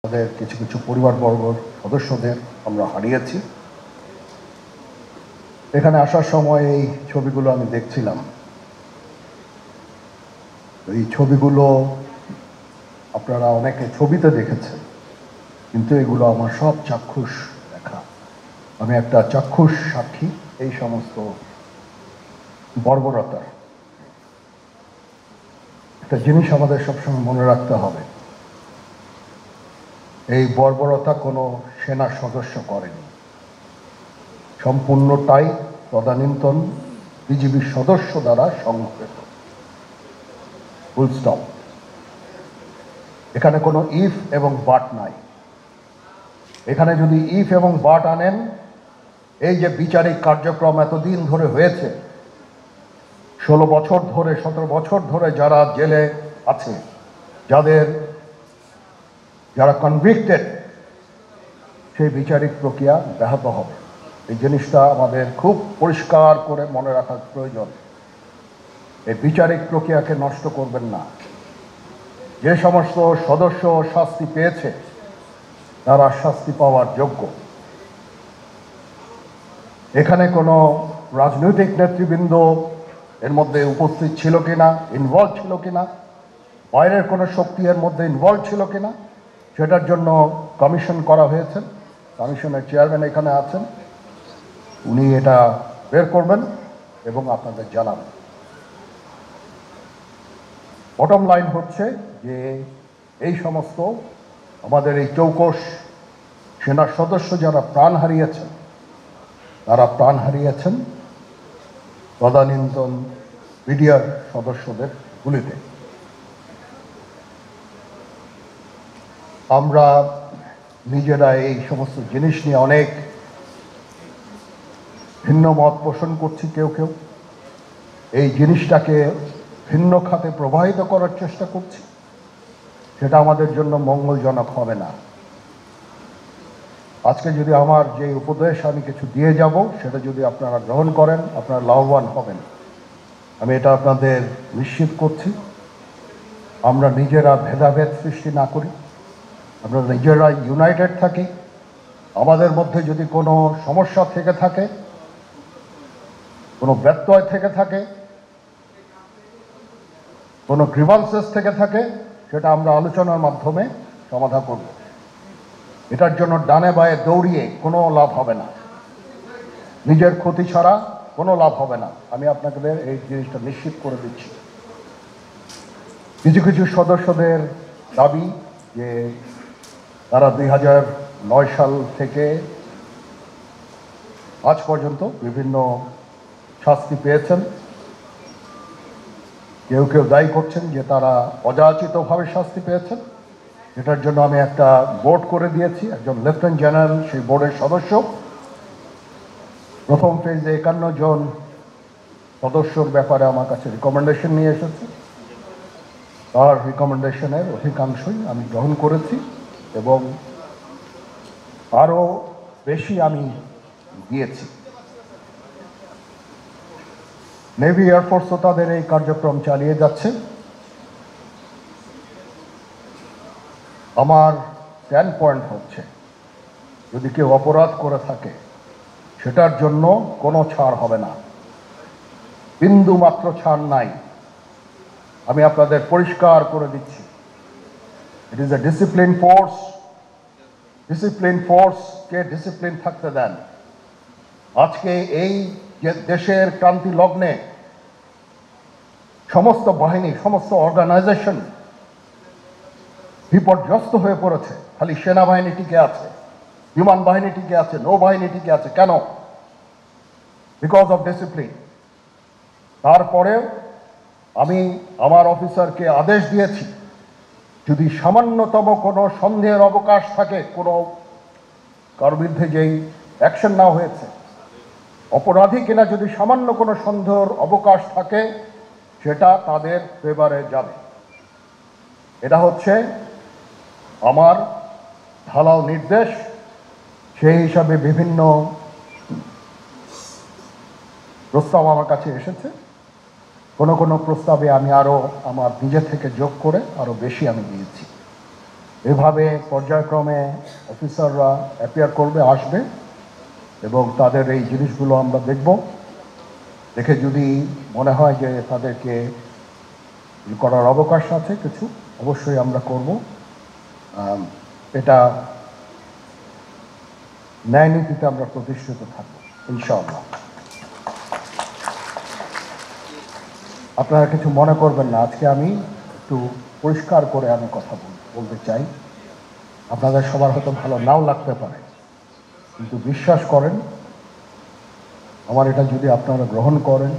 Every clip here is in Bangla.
আমাদের কিছু কিছু পরিবারবর্গর সদস্যদের আমরা হারিয়েছি। এখানে আসার সময় এই ছবিগুলো আমি দেখছিলাম। এই ছবিগুলো আপনারা অনেকে ছবিতে দেখেছেন, কিন্তু এগুলো আমার সব চাক্ষুষ দেখা। আমি একটা চাক্ষুষ সাক্ষী এই সমস্ত বর্বরতার। একটা জিনিস আমাদের সবসময় মনে রাখতে হবে, এই বর্বরতা কোনো সেনা সদস্য করেনি, সম্পূর্ণটাই তদানীন্তন বিজিবির সদস্য দ্বারা সংঘটিত। Full stop. এখানে কোনো ইফ এবং বাট নাই। এখানে যদি ইফ এবং বাট আনেন, এই যে বিচারিক কার্যক্রম এতদিন ধরে হয়েছে, 16 বছর ধরে 17 বছর ধরে যারা জেলে আছে, যারা কনভিক্টেড, সেই বিচারিক প্রক্রিয়া ব্যাহত হবে। এই জিনিসটা আমাদের খুব পরিষ্কার করে মনে রাখার প্রয়োজন। এই বিচারিক প্রক্রিয়াকে নষ্ট করবেন না। যে সমস্ত সদস্য শাস্তি পেয়েছে তারা শাস্তি পাওয়ার যোগ্য। এখানে কোনো রাজনৈতিক নেতৃবৃন্দ এর মধ্যে উপস্থিত ছিল কিনা, ইনভলভ ছিল কিনা, বাইরের কোনো শক্তি এর মধ্যে ইনভলভ ছিল কিনা, সেটার জন্য কমিশন করা হয়েছে। কমিশনের চেয়ারম্যান এখানে আছেন, উনি এটা বের করবেন এবং আপনাদের জানাবেন। বটম লাইন হচ্ছে যে এই সমস্ত আমাদের এই চৌকস সেনার সদস্য যারা প্রাণ হারিয়েছেন, তারা প্রাণ হারিয়েছেন তদানীন্তন বিডিআর সদস্যদের গুলিতে। আমরা নিজেরা এই সমস্ত জিনিস নিয়ে অনেক ভিন্ন মত পোষণ করছি। কেউ কেউ এই জিনিসটাকে ভিন্ন খাতে প্রবাহিত করার চেষ্টা করছি। সেটা আমাদের জন্য মঙ্গলজনক হবে না। আজকে যদি আমার যে উপদেশ আমি কিছু দিয়ে যাব, সেটা যদি আপনারা গ্রহণ করেন, আপনারা লাভবান হবেন, আমি এটা আপনাদের নিশ্চিত করছি। আমরা নিজেরা ভেদাভেদ সৃষ্টি না করি, আমরা নিজেরা ইউনাইটেড থাকি। আমাদের মধ্যে যদি কোনো সমস্যা থেকে থাকে, কোনো ব্যত্যয় থেকে থাকে, কোনো গ্রিভান্সেস থেকে থাকে, সেটা আমরা আলোচনার মাধ্যমে সমাধান করব। এটার জন্য ডানে বায়ে দৌড়িয়ে কোনো লাভ হবে না, নিজের ক্ষতি ছাড়া কোনো লাভ হবে না। আমি আপনাদের এই জিনিসটা নিশ্চিত করে দিচ্ছি। কিছু কিছু সদস্যদের দাবি যে তারা 2009 সাল থেকে আজ পর্যন্ত বিভিন্ন শাস্তি পেয়েছেন। কেউ কেউ দায়ী করছেন যে তারা অযাচিতভাবে শাস্তি পেয়েছেন। এটার জন্য আমি একটা বোর্ড করে দিয়েছি, একজন লেফটেন্যান্ট জেনারেল সেই বোর্ডের সদস্য। প্রথম ফেজে 51 জন সদস্যর ব্যাপারে আমার কাছে রিকমেন্ডেশন নিয়ে এসেছে। তার রিকমেন্ডেশনের অধিকাংশই আমি গ্রহণ করেছি এবং আরও বেশি আমি দিয়েছি। নেভি এয়ারফোর্সও তাদের এই কার্যক্রম চালিয়ে যাচ্ছে। আমার স্ট্যান্ড পয়েন্ট হচ্ছে, যদি কেউ অপরাধ করে থাকে সেটার জন্য কোনো ছাড় হবে না, বিন্দু মাত্র ছাড় নাই। আমি আপনাদের পরিষ্কার করে দিচ্ছি, it is a discipline force. Discipline ফোর্সকে ডিসিপ্লিন থাকতে দেন। আজকে এই যে দেশের ক্রান্তি লগ্নে সমস্ত বাহিনী, সমস্ত অর্গানাইজেশন বিপর্যস্ত হয়ে পড়েছে। খালি সেনাবাহিনী টিকে আছে, বিমান বাহিনী টিকে আছে, নৌবাহিনী টিকে আছে। কেন? Because of discipline. তারপরে আমি আমার অফিসারকে আদেশ দিয়েছি, যদি সামান্যতম কোনো সন্দেহের অবকাশ থাকে, কোনো কারোর বিরুদ্ধে যেই অ্যাকশন নেওয়া হয়েছে, অপরাধী কিনা যদি সামান্য কোনো সন্দেহের অবকাশ থাকে, সেটা তাদের ফেভারে যাবে। এটা হচ্ছে আমার ঢালাও নির্দেশ। সেই হিসাবে বিভিন্ন প্রস্তাব আমার কাছে এসেছে। কোনো কোনো প্রস্তাবে আমি আরও আমার নিজে থেকে যোগ করে আরও বেশি আমি দিয়েছি। এভাবে পর্যায়ক্রমে অফিসাররা অ্যাপিয়ার করবে, আসবে, এবং তাদের এই জিনিসগুলো আমরা দেখব। দেখে যদি মনে হয় যে তাদেরকে করার অবকাশ আছে কিছু, অবশ্যই আমরা করব। এটা ন্যায় নীতিতে আমরা প্রতিষ্ঠিত থাকবো ইনশাআল্লাহ। আপনারা কিছু মনে করবেন না, আজকে আমি একটু পরিষ্কার করে আমি কথা বলতে চাই। আপনাদের সবার হয়তো ভালো নাও লাগতে পারে, কিন্তু বিশ্বাস করেন, আমার এটা যদি আপনারা গ্রহণ করেন,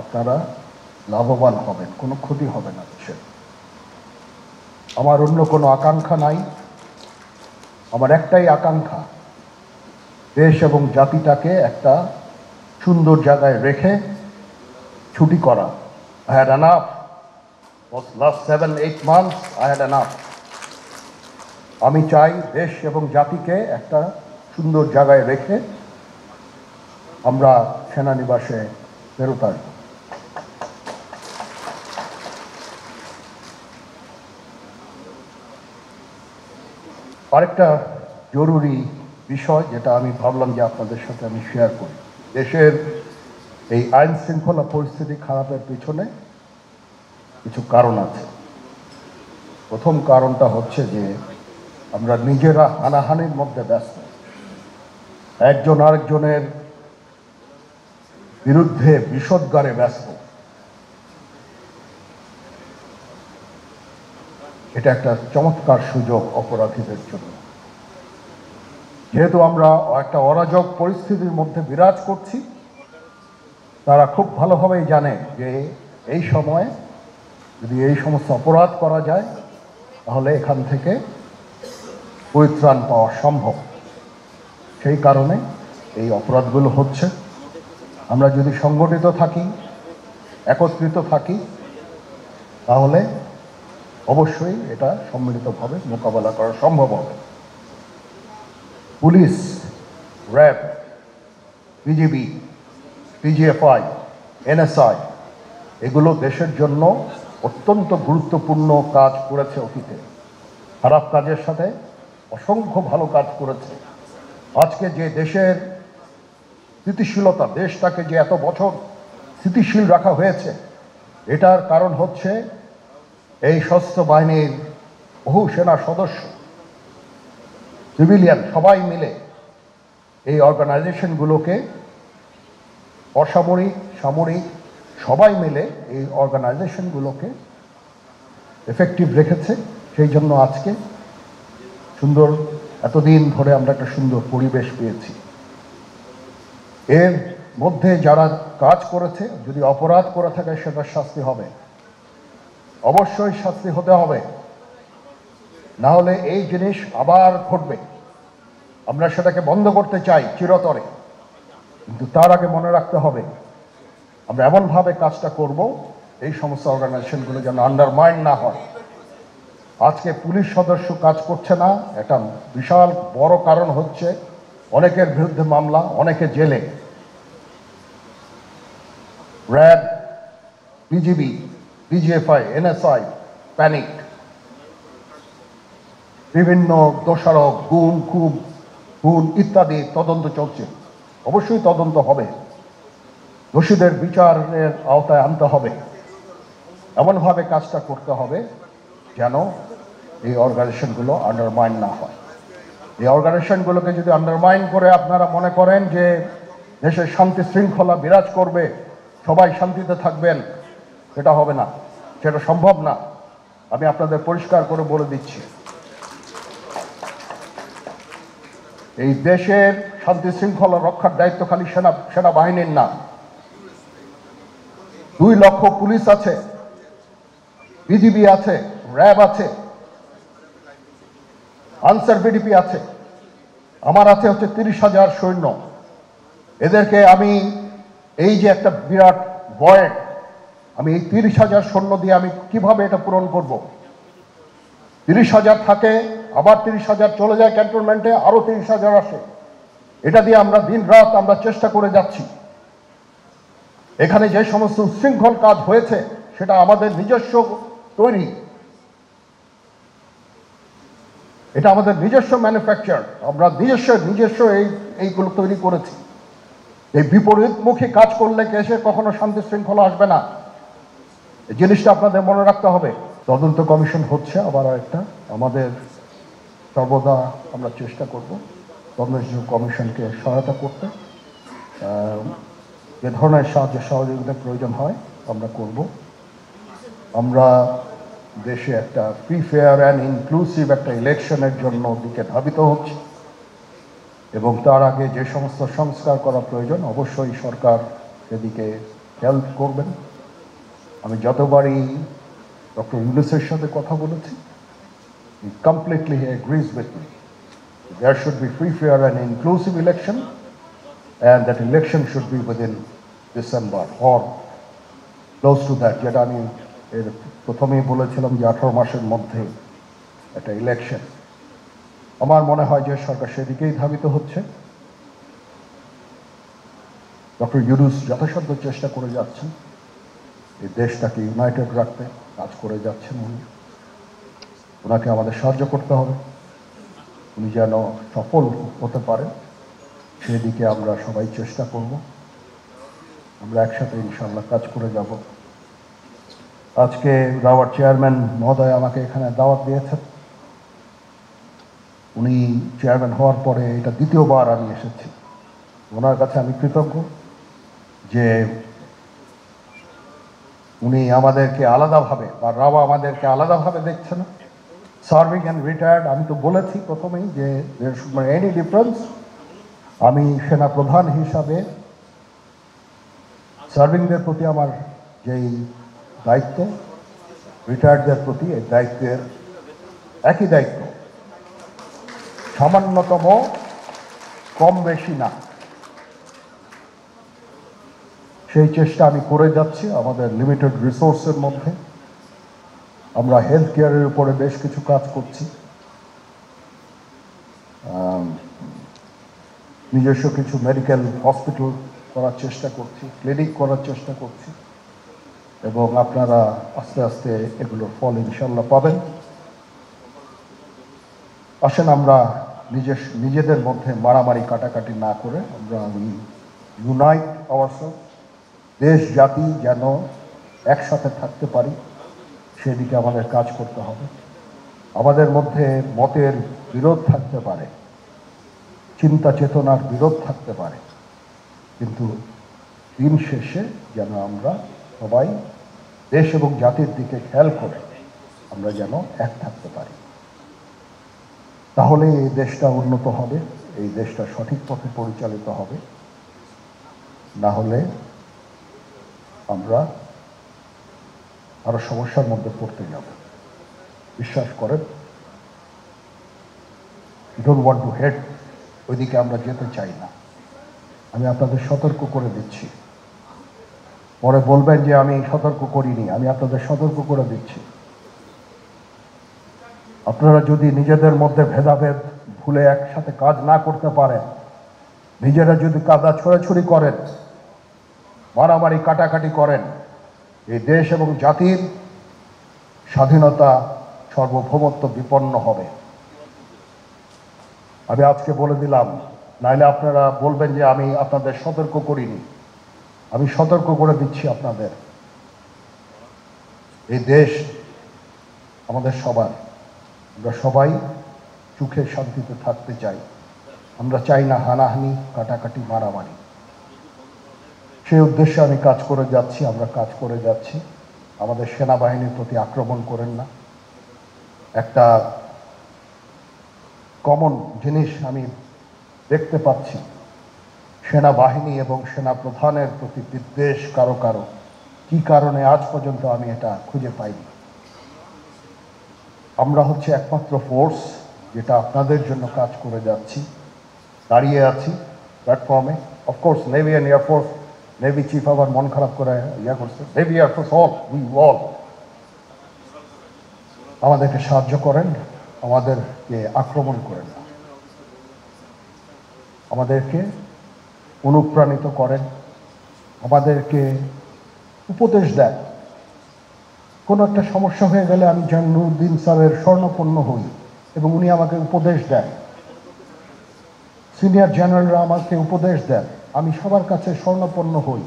আপনারা লাভবান হবেন, কোনো ক্ষতি হবে না দেশের। আমার অন্য কোনো আকাঙ্ক্ষা নাই, আমার একটাই আকাঙ্ক্ষা, দেশ এবং জাতিটাকে একটা সুন্দর জায়গায় রেখে ছুটি করা। I had enough. Last 7-8 months I had enough. আমি চাই দেশ এবং জাতিকে একটা সুন্দর জায়গায় রেখে আমরা সেনানিবাসে ফেরত আসব। আরেকটা জরুরি বিষয় যেটা আমি ভাবলাম যে আপনাদের সাথে আমি শেয়ার করি, দেশের এই আইন শৃঙ্খলা পরিস্থিতি খারাপের পিছনে কিছু কারণ আছে। প্রথম কারণটা হচ্ছে যে আমরা নিজেরা হানাহানির মধ্যে ব্যস্ত, একজন আরেকজনের বিরুদ্ধে বিষোদ্গারে ব্যস্ত। এটা একটা চমৎকার সুযোগ অপরাধীদের জন্য। যেহেতু আমরা একটা অরাজক পরিস্থিতির মধ্যে বিরাজ করছি, তারা খুব ভালোভাবেই জানে যে এই সময়ে যদি এই সমস্ত অপরাধ করা যায় তাহলে এখান থেকে পরিত্রাণ পাওয়া সম্ভব। সেই কারণে এই অপরাধগুলো হচ্ছে। আমরা যদি সংগঠিত থাকি, একত্রিত থাকি, তাহলে অবশ্যই এটা সম্মিলিতভাবে মোকাবেলা করা সম্ভব হবে। Police, RAB, BGB, PGFI, NSI এগুলো দেশের জন্য অত্যন্ত গুরুত্বপূর্ণ কাজ করেছে অতীতে। খারাপ কাজের সাথে অসংখ্য ভালো কাজ করেছে। আজকে যে দেশের স্থিতিশীলতা, দেশটাকে যে এত বছর স্থিতিশীল রাখা হয়েছে, এটার কারণ হচ্ছে এই সশস্ত্র বাহিনীর বহু সেনা সদস্য, সিভিলিয়ান সবাই মিলে এই অর্গানাইজেশনগুলোকে, অসামরিক, সামরিক সবাই মিলে এই অর্গানাইজেশনগুলোকে এফেক্টিভ রেখেছে। সেই জন্য আজকে সুন্দর, এতদিন ধরে আমরা একটা সুন্দর পরিবেশ পেয়েছি। এর মধ্যে যারা কাজ করেছে, যদি অপরাধ করে থাকে সেটার শাস্তি হবে, অবশ্যই শাস্তি হতে হবে, না হলে এই জিনিস আবার ঘটবে। আমরা সেটাকে বন্ধ করতে চাই চিরতরে, কিন্তু তার আগে মনে রাখতে হবে আমরা এমনভাবে কাজটা করব এই সমস্ত অর্গানাইজেশনগুলো যেন আন্ডারমাইন না হয়। আজকে পুলিশ সদস্য কাজ করছে না, একটা বিশাল বড় কারণ হচ্ছে অনেকের বিরুদ্ধে মামলা, অনেকে জেলে। RAB, BGB, PGFI, NSI panic, বিভিন্ন দোষারোপ, গুম, খুন ইত্যাদি তদন্ত চলছে। অবশ্যই তদন্ত হবে, দোষীদের বিচারের আওতায় আনতে হবে। এমনভাবে কাজটা করতে হবে যেন এই অর্গানাইজেশনগুলো আন্ডারমাইন না হয়। এই অর্গানাইজেশনগুলোকে যদি আন্ডারমাইন করে আপনারা মনে করেন যে দেশের শান্তি শৃঙ্খলা বিরাজ করবে, সবাই শান্তিতে থাকবেন, সেটা হবে না, সেটা সম্ভব না। আমি আপনাদের পরিষ্কার করে বলে দিচ্ছি, এই দেশের শান্তি শৃঙ্খলা রক্ষার দায়িত্ব খালি সেনাবাহিনীর না। 2 লক্ষ পুলিশ আছে, বিজিবি আছে, র্যাব আছে, আনসার বিডিপি আছে, আমার আছে হচ্ছে 30,000 সৈন্য। এদেরকে আমি এই যে একটা বিরাট ভয়েড, আমি এই 30,000 সৈন্য দিয়ে আমি কিভাবে এটা পূরণ করব? 30,000 থাকে, আবার 30,000 চলে যায় ক্যান্টনমেন্টে, আরো 30,000 আসে। এটা দিয়ে আমরা দিন রাত আমরা চেষ্টা করে যাচ্ছি। এখানে যে সমস্ত উচ্ছৃঙ্খল কাজ হয়েছে সেটা আমাদের নিজস্ব তৈরি। এটা আমাদের নিজস্ব ম্যানুফ্যাকচার, আমরা নিজস্ব এইগুলো তৈরি করেছি। এই বিপরীতমুখী কাজ করলে দেশে কখনো শান্তি শৃঙ্খলা আসবে না, এই জিনিসটা আপনাদের মনে রাখতে হবে। তদন্ত কমিশন হচ্ছে আবার একটা, আমাদের সর্বদা আমরা চেষ্টা করব তদন্ত কমিশনকে সহায়তা করতে, যে ধরনের সাহায্য সহযোগিতার প্রয়োজন হয় আমরা করব। আমরা দেশে একটা ফ্রি ফেয়ার অ্যান্ড ইনক্লুসিভ একটা ইলেকশনের জন্য দিকে ধাবিত হচ্ছে, এবং তার আগে যে সমস্ত সংস্কার করা প্রয়োজন অবশ্যই সরকার সেদিকে হেল্প করবেন। আমি যতবারই ডক্টর ইউনূসের সাথে কথা বলেছি, he completely agrees with me. There should be free, fair and inclusive election, and that election should be within December or close to that, যেটা আমি এর প্রথমেই বলেছিলাম যে 18 মাসের মধ্যে একটা ইলেকশন। আমার মনে হয় যে সরকার সেদিকেই ধাবিত হচ্ছে। ডক্টর ইউনূস যথাসাধ্য চেষ্টা করে যাচ্ছেন এই দেশটাকে ইউনাইটেড রাখতে, কাজ করে যাচ্ছেন উনি। ওনাকে আমাদের সাহায্য করতে হবে, উনি যেন সফল হতে পারেন সেদিকে আমরা সবাই চেষ্টা করব। আমরা একসাথে ইনশাআল্লাহ কাজ করে যাব। আজকে রাওয়ার চেয়ারম্যান মহোদয় আমাকে এখানে দাওয়াত দিয়েছেন। উনি চেয়ারম্যান হওয়ার পরে এটা দ্বিতীয়বার আমি এসেছি। ওনার কাছে আমি কৃতজ্ঞ যে উনি আমাদেরকে আলাদাভাবে, বা রাওয়া আমাদেরকে আলাদাভাবে দেখছে না। সার্ভিং অ্যান্ড রিটায়ার্ড, আমি তো বলেছি প্রথমেই যে there should not any difference. আমি সেনা প্রধান হিসাবে সার্ভিংদের প্রতি আমার যেই দায়িত্ব, রিটায়ার্ডদের প্রতি এই দায়িত্বের একই দায়িত্ব, সামান্যতম কম বেশি না। সেই চেষ্টা আমি করে যাচ্ছি আমাদের লিমিটেড রিসোর্সের মধ্যে। আমরা হেলথ কেয়ারের উপরে বেশ কিছু কাজ করছি, নিজস্ব কিছু মেডিকেল হসপিটাল করার চেষ্টা করছি, ক্লিনিক করার চেষ্টা করছি, এবং আপনারা আস্তে আস্তে এগুলোর ফল ইনশাল্লাহ পাবেন। আসেন আমরা নিজেদের মধ্যে মারামারি কাটাকাটি না করে আমরা ইউনাইট আওয়ারসেলস, দেশ জাতি যেন একসাথে থাকতে পারি সেদিকে আমাদের কাজ করতে হবে। আমাদের মধ্যে মতের বিরোধ থাকতে পারে, চিন্তা চেতনার বিরোধ থাকতে পারে, কিন্তু দিন শেষে যেন আমরা সবাই দেশ এবং জাতির দিকে খেয়াল করে আমরা যেন এক থাকতে পারি। তাহলে এই দেশটা উন্নত হবে, এই দেশটা সঠিক পথে পরিচালিত হবে। না হলে আমরা আরো সমস্যার মধ্যে পড়তে যাব। বিশ্বাস করেন, ডোন্ট ওয়ান্ট টু হেড, ওইদিকে আমরা যেতে চাই না। আমি আপনাদের সতর্ক করে দিচ্ছি, পরে বলবেন যে আমি সতর্ক করিনি। আমি আপনাদের সতর্ক করে দিচ্ছি, আপনারা যদি নিজেদের মধ্যে ভেদাভেদ ভুলে একসাথে কাজ না করতে পারেন, নিজেরা যদি কাদা ছোড়াছুড়ি করেন, মারামারি কাটাকাটি করেন, এই দেশ এবং জাতির স্বাধীনতা, সার্বভৌমত্ব বিপন্ন হবে। আমি আজকে বলে দিলাম, নাইলে আপনারা বলবেন যে আমি আপনাদের সতর্ক করিনি। আমি সতর্ক করে দিচ্ছি আপনাদের। এই দেশ আমাদের সবার, আমরা সবাই সুখে শান্তিতে থাকতে চাই। আমরা চাই না হানাহানি, কাটাকাটি, মারামারি। সেই উদ্দেশ্যে আমি কাজ করে যাচ্ছি, আমরা কাজ করে যাচ্ছি। আমাদের সেনাবাহিনীর প্রতি আক্রমণ করেন না। একটা কমন জিনিস আমি দেখতে পাচ্ছি, সেনাবাহিনী এবং সেনা প্রধানের প্রতি বিদ্বেষ কারো কারো, কি কারণে আজ পর্যন্ত আমি এটা খুঁজে পাইনি। আমরা হচ্ছে একমাত্র ফোর্স যেটা আপনাদের জন্য কাজ করে যাচ্ছি, দাঁড়িয়ে আছি প্ল্যাটফর্মে। Of course navy and air force, navy chief আবার মন খারাপ করে করছে, navy air force all, we all আমাদেরকে সাহায্য করেন, আমাদেরকে আক্রমণ করেন না, আমাদেরকে অনুপ্রাণিত করেন, আমাদেরকে উপদেশ দেন। কোনো একটা সমস্যা হয়ে গেলে আমি জানুদ্দিন স্যারের স্বর্ণপন্ন হই, এবং উনি আমাকে উপদেশ দেন, সিনিয়র জেনারেলরা আমাকে উপদেশ দেন, আমি সবার কাছে স্বর্ণপন্ন হই।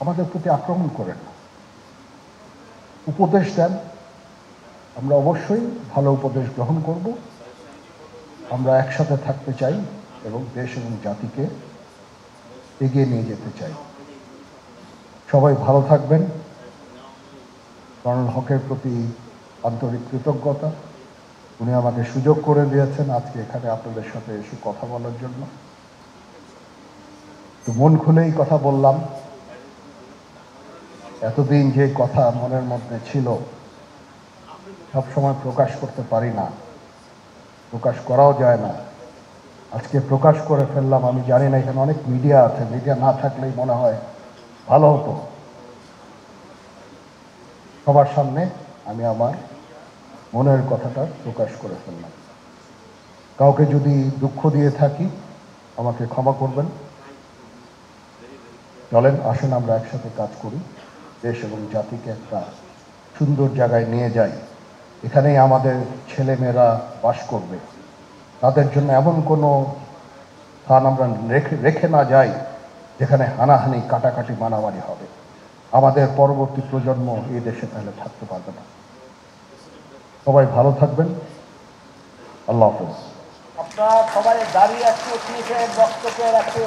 আমাদের প্রতি আক্রমণ করেন না, উপদেশ দেন, আমরা অবশ্যই ভালো উপদেশ গ্রহণ করব। আমরা একসাথে থাকতে চাই এবং দেশ এবং জাতিকে এগিয়ে নিয়ে যেতে চাই। সবাই ভালো থাকবেন। কর্নেল হকের প্রতি আন্তরিক কৃতজ্ঞতা। উনি আমাকে সুযোগ করে দিয়েছেন আজকে এখানে আপনাদের সাথে এসে কথা বলার জন্য। তো মন খুলেই কথা বললাম। এতদিন যে কথা মনের মধ্যে ছিল সবসময় প্রকাশ করতে পারি না, প্রকাশ করাও যায় না। আজকে প্রকাশ করে ফেললাম। আমি জানি না এখানে অনেক মিডিয়া আছে, মিডিয়া না থাকলেই মনে হয় ভালো হতো। সবার সামনে আমি আমার মনের কথাটা প্রকাশ করে ফেললাম। কাউকে যদি দুঃখ দিয়ে থাকি আমাকে ক্ষমা করবেন। চলেন, আসেন আমরা একসাথে কাজ করি, দেশ এবং জাতিকে একটা সুন্দর জায়গায় নিয়ে যাই। এখানেই আমাদের ছেলেমেয়েরা বাস করবে। তাদের জন্য এমন কোনো স্থান আমরা রেখে না যাই যেখানে হানাহানি, কাটাকাটি, মারামারি হবে। আমাদের পরবর্তী প্রজন্ম এই দেশে তাহলে থাকতে পারবে না। সবাই ভালো থাকবেন। আল্লাহ হাফেজ। আপনারা সবাই দাঁড়িয়ে একটু বক্তব্যের একটু